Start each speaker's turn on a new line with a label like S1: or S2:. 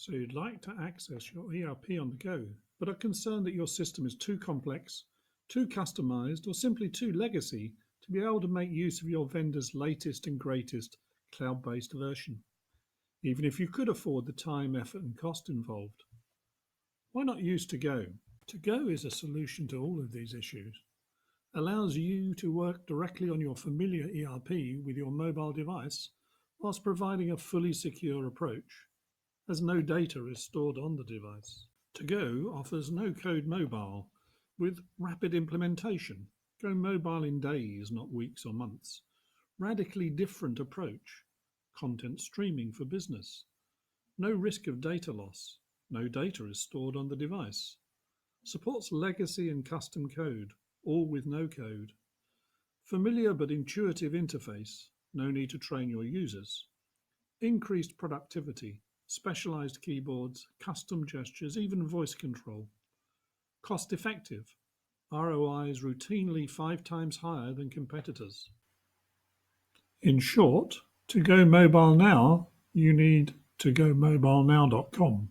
S1: So you'd like to access your ERP on the go, but are concerned that your system is too complex, too customized, or simply too legacy to be able to make use of your vendor's latest and greatest cloud based version, even if you could afford the time, effort, and cost involved. Why not use To Go? To Go is a solution to all of these issues. Allows you to work directly on your familiar ERP with your mobile device whilst providing a fully secure approach, as no data is stored on the device. To Go offers no code mobile with rapid implementation. Go mobile in days, not weeks or months. Radically different approach. Content streaming for business. No risk of data loss. No data is stored on the device. Supports legacy and custom code, all with no code. Familiar but intuitive interface. No need to train your users. Increased productivity. Specialized keyboards, custom gestures, even voice control. Cost effective. ROI is routinely 5 times higher than competitors. In short, to go mobile now, you need to go mobilenow.com.